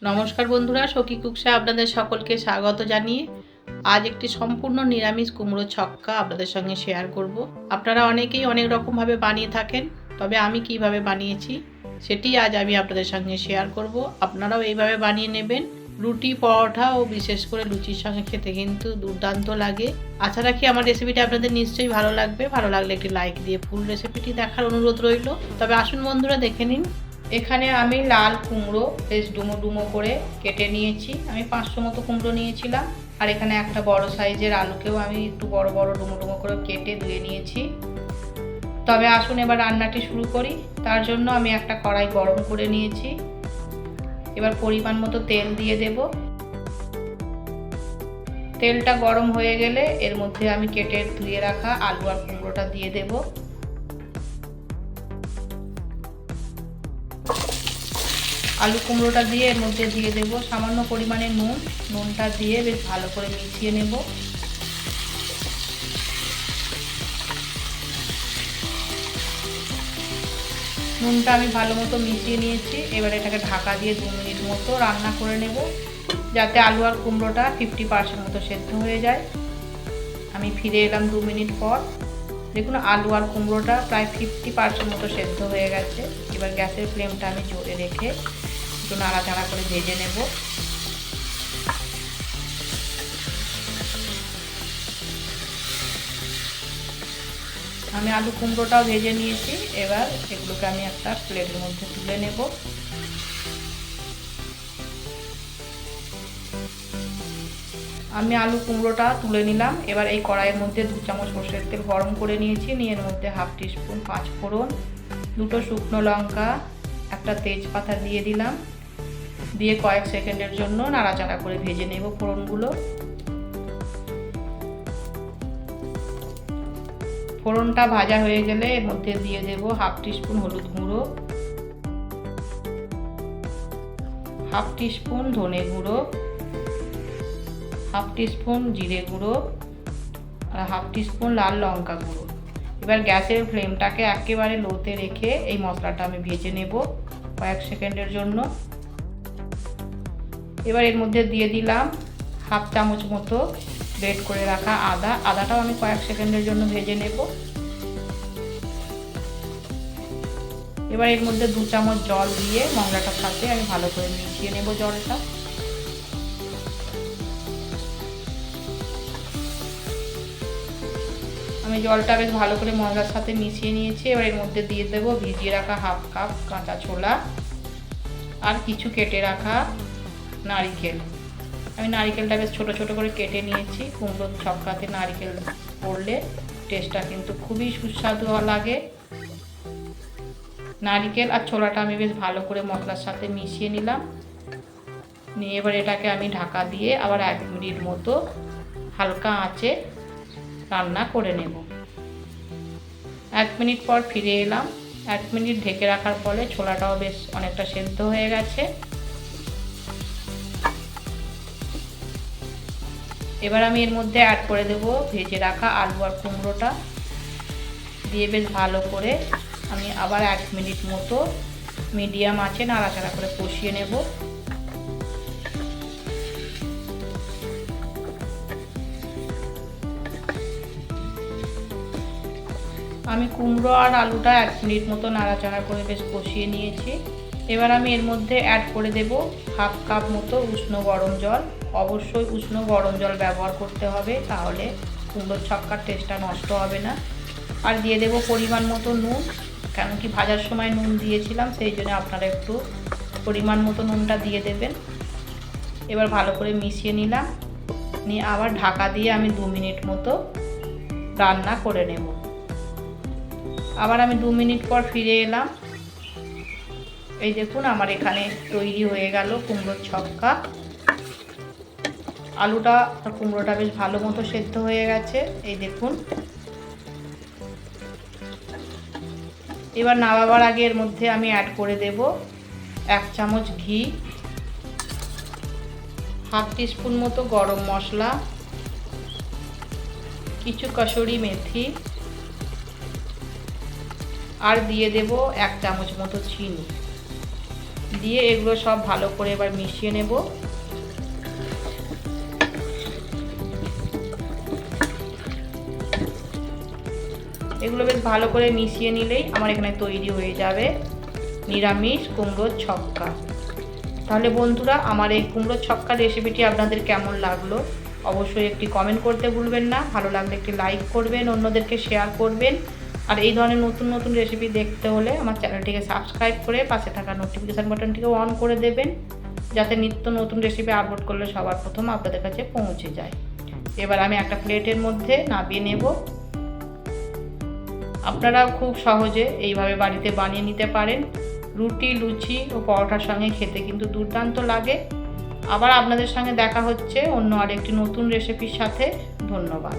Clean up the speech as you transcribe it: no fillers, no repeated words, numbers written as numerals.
नमस्कार बंधुरा सखी कुकसे आपनादेर सकलके स्वागत जानिए आज एक सम्पूर्ण निरामिष कुमड़ो छक्का आपनादेर संगे शेयर करब। आपनारा अनेकेई अनेक रकम भावे बानिये थाकेन, तबे आमी किभाबे बानिয়েছি सेटी आज आमी आपनादेर संगे शेयर करब। आपनाराও এইভাবে বানিয়ে নেবেন। রুটি পরোটা ও বিশেষ করে লুচির সঙ্গে খেতে কিন্তু দুর্দান্ত লাগে। আশা রাখি আমার রেসিপিটা আপনাদের নিশ্চয়ই ভালো লাগবে। ভালো লাগলে একটি লাইক দিয়ে ফুল রেসিপিটি দেখার অনুরোধ রইল। তবে আসুন বন্ধুরা দেখে নিন। এখানে আমি লাল কুমড়ো বেশ ডুমো ডুমো করে কেটে নিয়েছি। আমি 500 মতো কুমড়ো নিয়েছিলাম। আর এখানে একটা বড় সাইজের আলুকেও আমি একটু বড় বড় ডুমো ডুমো করে কেটে ধুয়ে নিয়েছি। তবে আসুন এবার রান্নাটি শুরু করি। তার জন্য আমি একটা কড়াই গরম করে নিয়েছি। এবার পরিমাণ মতো তেল দিয়ে দেব। তেলটা গরম হয়ে গেলে এর মধ্যে আমি কেটে ধুয়ে রাখা আলু আর কুমড়োটা দিয়ে দেব। আলু কুমড়োটা দিয়ে এর মধ্যে দিয়ে দেব সামান্য পরিমাণে নুন। নুনটা দিয়ে বেশ ভালো করে মিশিয়ে নেব। নুনটা আমি ভালো মতো মিশিয়ে নিয়েছি। এবার এটাকে ঢাকা দিয়ে 2 মিনিট মতো রান্না করে নেব, যাতে আলু আর কুমড়োটা 50% মতো সেদ্ধ হয়ে যায়। আমি ফিরে এলাম 2 মিনিট পর। দেখুন আলু আর কুমড়োটা প্রায় 50% মতো সেদ্ধ হয়ে গেছে। এবার গ্যাসের ফ্লেমটা আমি জোরে রেখে একটু নাড়াচাড়া করে ভেজে নেব। আমি আলু কুমড়োটাও ভেজে নিয়েছি। এবার এগুলোকে আমি একটা প্লেটের মধ্যে তুলে নেব। আমি আলু কুমড়োটা তুলে নিলাম। এবার এই কড়াইয়ের মধ্যে 2 চামচ সরষের তেল গরম করে নিয়েছি। নিয়ে এর মধ্যে হাফ টিস্পুন 5 ফোড়ন, 2টো শুকনো লঙ্কা, একটা তেজপাতা দিয়ে দিলাম। দিয়ে কয়েক সেকেন্ডের জন্য নাড়াচাড়া করে ভেজে নেব ফোড়নগুলো। ফোড়নটা ভাজা হয়ে গেলে এর মধ্যে দিয়ে দেব হাফ টিস্পুন হলুদ গুঁড়ো, হাফ টিস্পুন ধনে গুঁড়ো, হাফ টিস্পুন জিরে গুঁড়ো আর হাফ টিস্পুন লাল লঙ্কা গুঁড়ো। এবার গ্যাসের ফ্লেমটাকে একেবারে লোতে রেখে এই মশলাটা আমি ভেজে নেব কয়েক সেকেন্ডের জন্য। এবার এর মধ্যে দিয়ে দিলাম হাফ চামচ মতো গ্রেট করে রাখা আদা। আদাটাও আমি কয়েক সেকেন্ডের জন্য ভেজে নেব। এবার এর মধ্যে 2 চামচ জল দিয়ে মশলাটার সাথে আমি ভালো করে মিশিয়ে নেব জলটা। আমি জলটা বেশ ভালো করে মশলার সাথে মিশিয়ে নিয়েছি। এবার এর মধ্যে দিয়ে দেবো ভিজিয়ে রাখা হাফ কাপ কাঁচা ছোলা আর কিছু কেটে রাখা নারকেল। আমি নারকেলটা বেশ ছোট ছোট করে কেটে নিয়েছি। কুমড়োর ছক্কাতে নারকেল পড়লে টেস্টটা কিন্তু খুবই সুস্বাদু লাগে। নারকেল আর ছোলাটা আমি বেশ ভালো করে মশলার সাথে মিশিয়ে নিলাম। নিয়ে এবার এটাকে আমি ঢাকা দিয়ে আবার 1 মিনিট মতো হালকা আঁচে রান্না করে নেব। 1 মিনিট পর ফিরে এলাম। 1 মিনিট ঢেকে রাখার ফলে ছোলাটাও বেশ অনেকটা সেদ্ধ হয়ে গেছে। এবার আমি এর মধ্যে অ্যাড করে দেব ভেজে রাখা আলু আর কুমড়োটা। দিয়ে বেশ ভালো করে আমি আবার 1 মিনিট মতো মিডিয়াম আঁচে নাড়াচাড়া করে কষিয়ে নেব। আমি কুমড়ো আর আলুটা 1 মিনিট মতো নাড়াচাড়া করে বেশ কষিয়ে নিয়েছি। এবার আমি এর মধ্যে অ্যাড করে দেব হাফ কাপ মতো উষ্ণ গরম জল। অবশ্যই উষ্ণ গরম জল ব্যবহার করতে হবে, তাহলে কুমড়োর ছক্কার টেস্টটা নষ্ট হবে না। আর দিয়ে দেব পরিমাণ মতো নুন, কেন কি ভাজার সময় নুন দিয়েছিলাম, সেই জন্য আপনারা একটু পরিমাণ মতো নুনটা দিয়ে দেবেন। এবার ভালো করে মিশিয়ে নিলাম। নিয়ে আবার ঢাকা দিয়ে আমি 2 মিনিট মতো রান্না করে নেব। আবার আমি 2 মিনিট পর ফিরে এলাম। এই দেখুন আমার এখানে তৈরি হয়ে গেল কুমড়োর ছক্কা। আলুটা আর কুমড়োটা বেশ ভালো মতো সেদ্ধ হয়ে গেছে, এই দেখুন। এবার নামাবার আগে এর মধ্যে আমি অ্যাড করে দেব 1 চামচ ঘি, হাফ টিস্পুন মতো গরম মশলা, কিছু কসুরি মেথি আর দিয়ে দেব 1 চামচ মতো চিনি। দিয়ে এগুলো সব ভালো করে এবার মিশিয়ে নেব। এগুলো বেশ ভালো করে মিশিয়ে নিলেই আমার এখানে তৈরি হয়ে যাবে নিরামিষ কুমড়োর ছক্কা। তাহলে বন্ধুরা, আমার এই কুমড়োর ছক্কার রেসিপিটি আপনাদের কেমন লাগলো অবশ্যই একটি কমেন্ট করতে ভুলবেন না। ভালো লাগলে একটি লাইক করবেন, অন্যদেরকে শেয়ার করবেন। আর এই ধরনের নতুন নতুন রেসিপি দেখতে হলে আমার চ্যানেলটিকে সাবস্ক্রাইব করে পাশে থাকা নোটিফিকেশান বাটনটিকে অন করে দেবেন, যাতে নিত্য নতুন রেসিপি আপলোড করলে সবার প্রথম আপনাদের কাছে পৌঁছে যায়। এবার আমি একটা প্লেটের মধ্যে নামিয়ে নেব। আপনারাও খুব সহজে এইভাবে বাড়িতে বানিয়ে নিতে পারেন। রুটি, লুচি ও পরোটার সঙ্গে খেতে কিন্তু দুর্দান্ত লাগে। আবার আপনাদের সঙ্গে দেখা হচ্ছে অন্য আরেকটি নতুন রেসিপির সাথে। ধন্যবাদ।